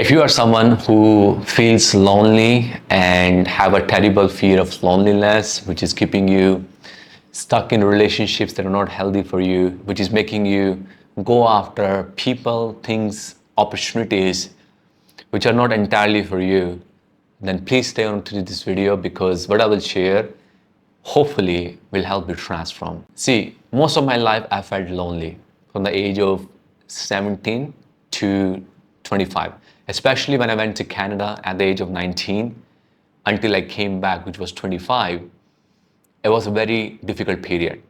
If you are someone who feels lonely and have a terrible fear of loneliness, which is keeping you stuck in relationships that are not healthy for you, which is making you go after people, things, opportunities which are not entirely for you, then please stay on to this video because what I will share hopefully will help you transform. See, most of my life I felt lonely from the age of 17 to 25, especially when I went to Canada at the age of 19 until I came back, which was 25. It was a very difficult period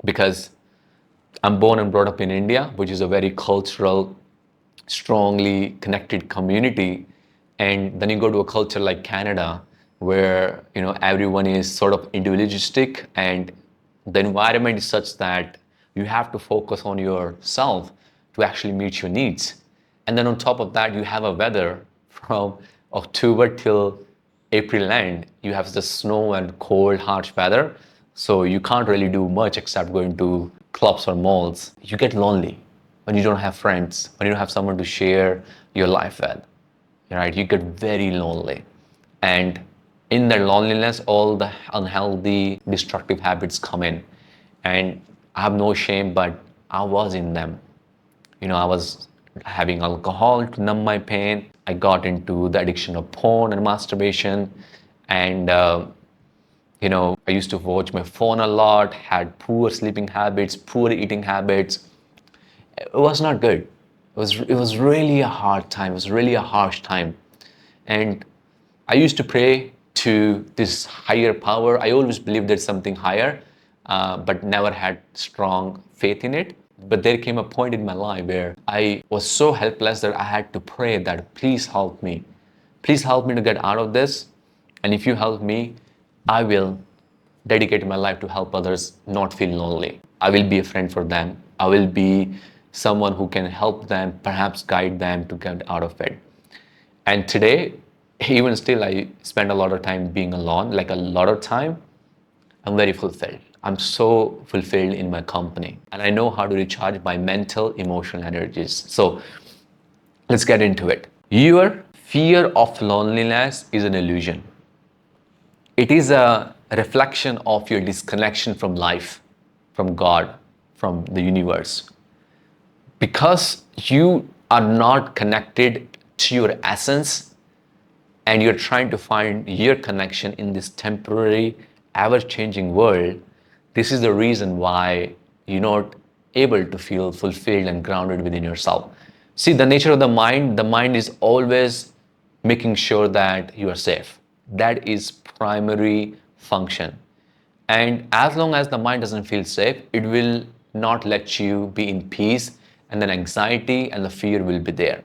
because I'm born and brought up in India, which is a very cultural, strongly connected community. And then you go to a culture like Canada, where everyone is sort of individualistic, and the environment is such that you have to focus on yourself to actually meet your needs. And then on top of that, you have a weather from October till April end. You have the snow and cold, harsh weather. So you can't really do much except going to clubs or malls. You get lonely when you don't have friends, when you don't have someone to share your life with, right? You get very lonely. And in that loneliness, all the unhealthy, destructive habits come in. And I have no shame, but I was in them. I was having alcohol to numb my pain. I got into the addiction of porn and masturbation. And, I used to watch my phone a lot, had poor sleeping habits, poor eating habits. It was not good. It was really a hard time. It was really a harsh time. And I used to pray to this higher power. I always believed there's something higher, but never had strong faith in it. But there came a point in my life where I was so helpless that I had to pray that please help me. Please help me to get out of this. And if you help me, I will dedicate my life to help others not feel lonely. I will be a friend for them. I will be someone who can help them, perhaps guide them to get out of it. And today, even still, I spend a lot of time being alone, like a lot of time. I'm very fulfilled. I'm so fulfilled in my company. And I know how to recharge my mental, emotional energies. So let's get into it. Your fear of loneliness is an illusion. It is a reflection of your disconnection from life, from God, from the universe. Because you are not connected to your essence and you're trying to find your connection in this temporary, ever-changing world, this is the reason why you're not able to feel fulfilled and grounded within yourself. See, the nature of the mind is always making sure that you are safe. That is primary function. And as long as the mind doesn't feel safe, it will not let you be in peace, and then anxiety and the fear will be there.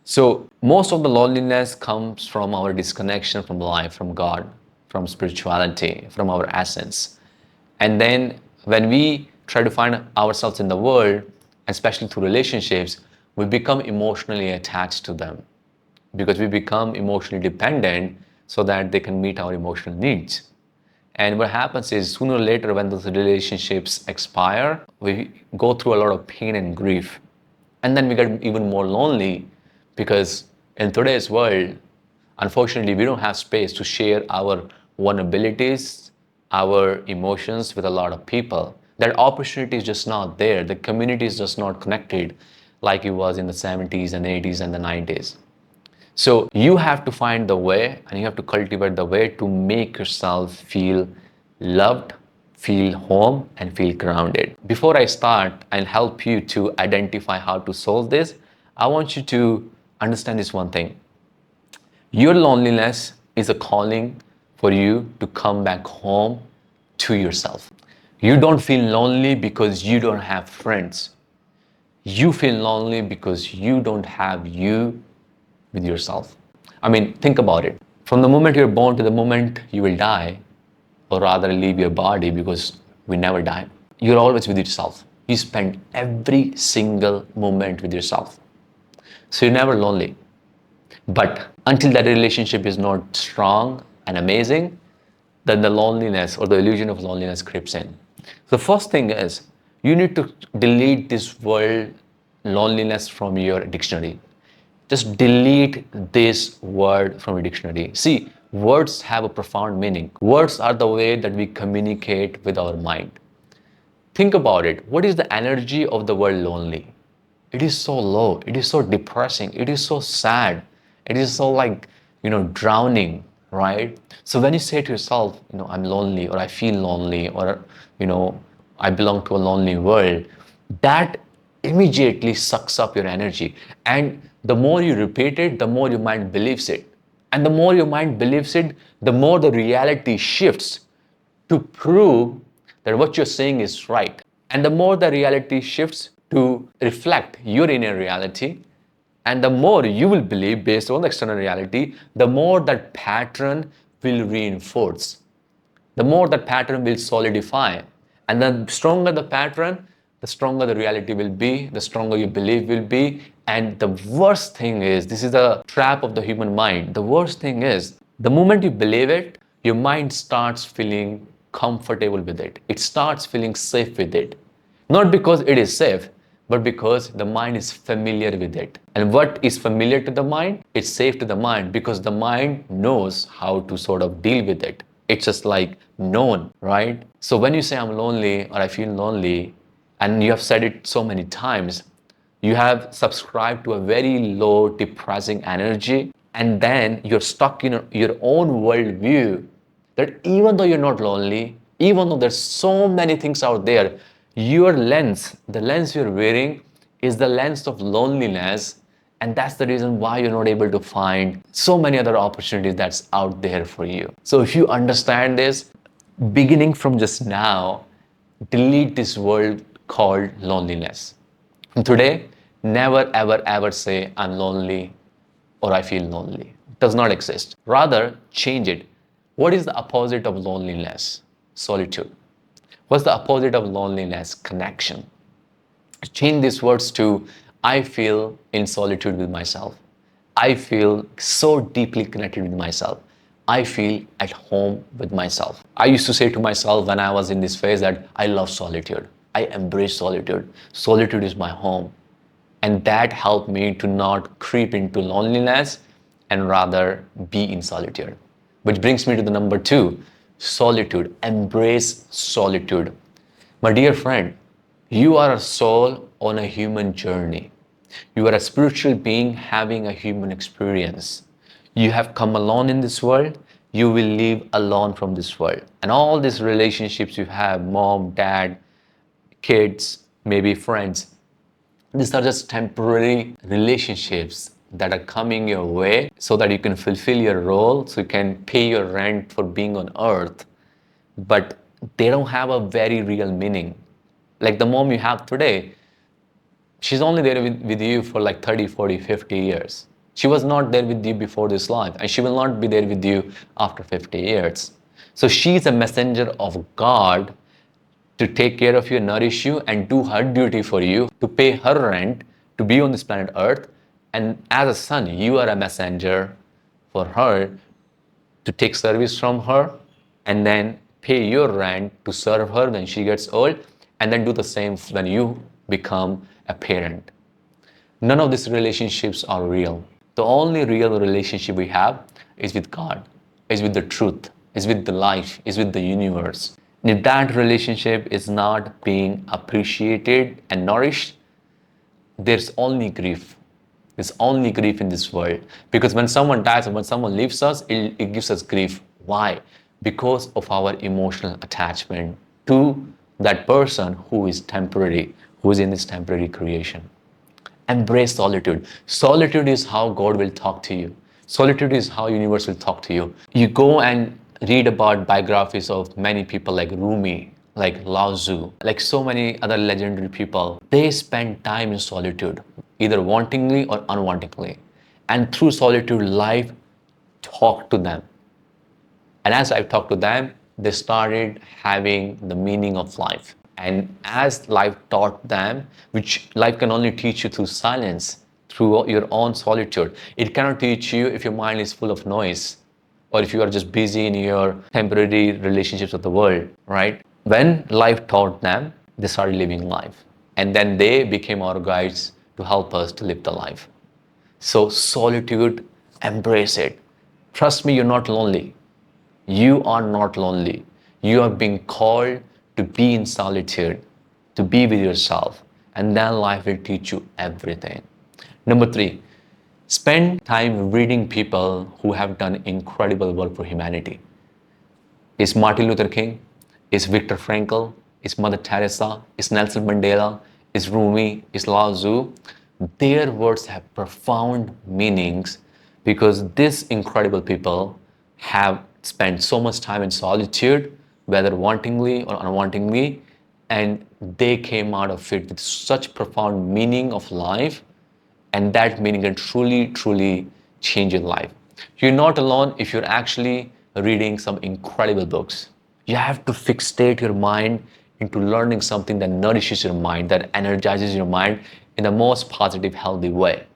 So most of the loneliness comes from our disconnection from life, from God, from spirituality, from our essence. And then when we try to find ourselves in the world, especially through relationships, we become emotionally attached to them because we become emotionally dependent so that they can meet our emotional needs. And what happens is sooner or later when those relationships expire, we go through a lot of pain and grief. And then we get even more lonely because in today's world, unfortunately, we don't have space to share our vulnerabilities, our emotions with a lot of people. That opportunity is just not there. The community is just not connected like it was in the 70s and 80s and the 90s. So you have to find the way and you have to cultivate the way to make yourself feel loved, feel home, and feel grounded. Before I start and help you to identify how to solve this, I want you to understand this one thing. Your loneliness is a calling for you to come back home to yourself. You don't feel lonely because you don't have friends. You feel lonely because you don't have you with yourself. I mean, think about it. From the moment you're born to the moment you will die, or rather leave your body because we never die, you're always with yourself. You spend every single moment with yourself. So you're never lonely. But until that relationship is not strong and amazing, then the loneliness or the illusion of loneliness creeps in. The first thing is you need to delete this word loneliness from your dictionary. just delete this word from your dictionary. See, words have a profound meaning. Words are the way that we communicate with our mind. Think about it. What is the energy of the word lonely? It is so low. It is so depressing. It is so sad. It is so like, drowning, right? So when you say to yourself, I'm lonely, or I feel lonely, or, I belong to a lonely world, that immediately sucks up your energy. And the more you repeat it, the more your mind believes it. And the more your mind believes it, the more the reality shifts to prove that what you're saying is right. And the more the reality shifts to reflect your inner reality, and the more you will believe based on the external reality, the more that pattern will reinforce. The more that pattern will solidify. And the stronger the pattern, the stronger the reality will be, the stronger your belief will be. And the worst thing is, this is the trap of the human mind. The worst thing is, the moment you believe it, your mind starts feeling comfortable with it. It starts feeling safe with it. Not because it is safe, but because the mind is familiar with it. And what is familiar to the mind? It's safe to the mind because the mind knows how to sort of deal with it. It's just like known, right? So when you say I'm lonely or I feel lonely, and you have said it so many times, you have subscribed to a very low, depressing energy, and then you're stuck in your own worldview that even though you're not lonely, even though there's so many things out there, your lens, the lens you're wearing, is the lens of loneliness. And that's the reason why you're not able to find so many other opportunities that's out there for you. So if you understand this, beginning from just now, delete this word called loneliness. And today, never ever ever say I'm lonely or I feel lonely. It does not exist. Rather, change it. What is the opposite of loneliness? Solitude. What's the opposite of loneliness? Connection. Change these words to I feel in solitude with myself. I feel so deeply connected with myself. I feel at home with myself. I used to say to myself when I was in this phase that I love solitude. I embrace solitude. Solitude is my home. And that helped me to not creep into loneliness and rather be in solitude. Which brings me to the number 2, solitude. Embrace solitude. My dear friend, you are a soul on a human journey. You are a spiritual being having a human experience. You have come alone in this world. You will leave alone from this world. And all these relationships you have, mom, dad, kids, maybe friends, these are just temporary relationships that are coming your way so that you can fulfill your role, so you can pay your rent for being on earth. But they don't have a very real meaning. Like the mom you have today, she's only there with you for like 30, 40, 50 years. She was not there with you before this life, and she will not be there with you after 50 years. So she's a messenger of God to take care of you, nourish you, and do her duty for you, to pay her rent, to be on this planet Earth. And as a son, you are a messenger for her to take service from her and then pay your rent to serve her when she gets old, and then do the same when you become a parent. None of these relationships are real. The only real relationship we have is with God, is with the truth, is with the life, is with the universe. And if that relationship is not being appreciated and nourished, there's only grief. There's only grief in this world. Because when someone dies or when someone leaves us, it gives us grief. Why? Because of our emotional attachment to that person who is temporary, who is in this temporary creation. Embrace solitude. Solitude is how God will talk to you. Solitude is how universe will talk to you. You go and read about biographies of many people like Rumi, like Lao Tzu, like so many other legendary people. They spend time in solitude, either wantingly or unwantingly. And through solitude, life talked to them. And as I talked to them, they started having the meaning of life. And as life taught them, which life can only teach you through silence, through your own solitude. It cannot teach you if your mind is full of noise or if you are just busy in your temporary relationships of the world, right? When life taught them, they started living life. And then they became our guides to help us to live the life. So solitude, embrace it. Trust me, you're not lonely. You are not lonely. You are being called to be in solitude, to be with yourself, and then life will teach you everything. Number three, spend time reading people who have done incredible work for humanity. Is Martin Luther King? Is Viktor Frankl? Is Mother Teresa? Is Nelson Mandela? Is Rumi? Is Lao Tzu? Their words have profound meanings because these incredible people have spent so much time in solitude, whether wantingly or unwantingly, and they came out of it with such profound meaning of life, and that meaning can truly change your life. You're not alone if you're actually reading some incredible books. You have to fixate your mind into learning something that nourishes your mind, that energizes your mind in the most positive, healthy way.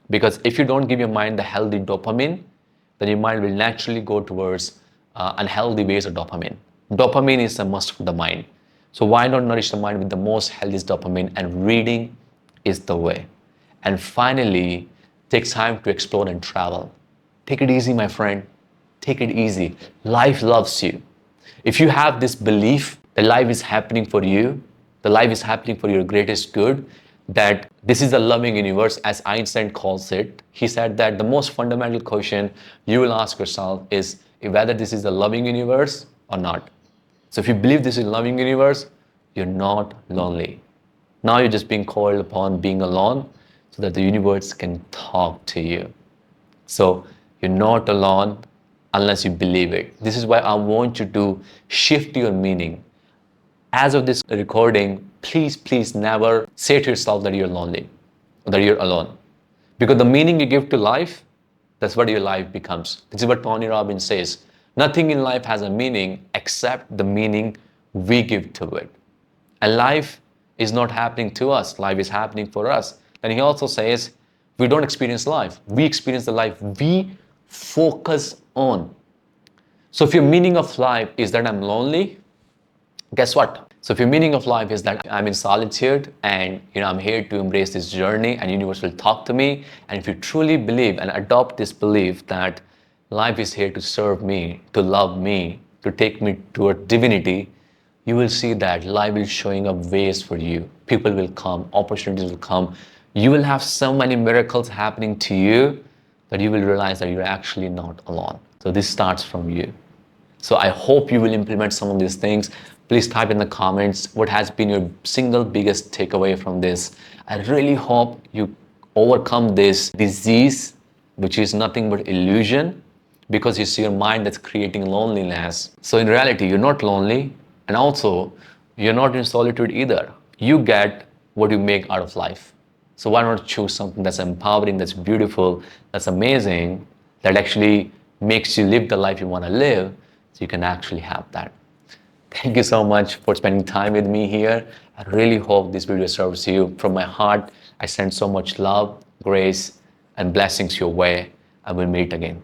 Because if you don't give your mind the healthy dopamine, then your mind will naturally go towards unhealthy ways of dopamine. Dopamine is a must for the mind. So why not nourish the mind with the most healthiest dopamine? And reading is the way. And finally, take time to explore and travel. Take it easy, my friend. Take it easy. Life loves you. If you have this belief that life is happening for you, the life is happening for your greatest good, that this is a loving universe, as Einstein calls it. He said that the most fundamental question you will ask yourself is whether this is a loving universe or not. So if you believe this is a loving universe, you're not lonely. Now you're just being called upon being alone so that the universe can talk to you. So you're not alone unless you believe it. This is why I want you to shift your meaning. As of this recording, please never say to yourself that you're lonely or that you're alone. Because the meaning you give to life, that's what your life becomes. This is what Tony Robbins says. Nothing in life has a meaning except the meaning we give to it. And life is not happening to us, life is happening for us. And he also says, we don't experience life, we experience the life we focus on. So if your meaning of life is that I'm lonely, guess what? So if your meaning of life is that I'm in solitude and I'm here to embrace this journey and universe will talk to me, and if you truly believe and adopt this belief that life is here to serve me, to love me, to take me toward divinity, you will see that life is showing up ways for you. People will come, opportunities will come. You will have so many miracles happening to you that you will realize that you're actually not alone. So this starts from you. So I hope you will implement some of these things. Please type in the comments what has been your single biggest takeaway from this. I really hope you overcome this disease, which is nothing but illusion, because it's your mind that's creating loneliness. So in reality, you're not lonely, and also you're not in solitude either. You get what you make out of life. So why not choose something that's empowering, that's beautiful, that's amazing, that actually makes you live the life you want to live, so you can actually have that. Thank you so much for spending time with me here. I really hope this video serves you. From my heart, I send so much love, grace, and blessings your way. I will meet again.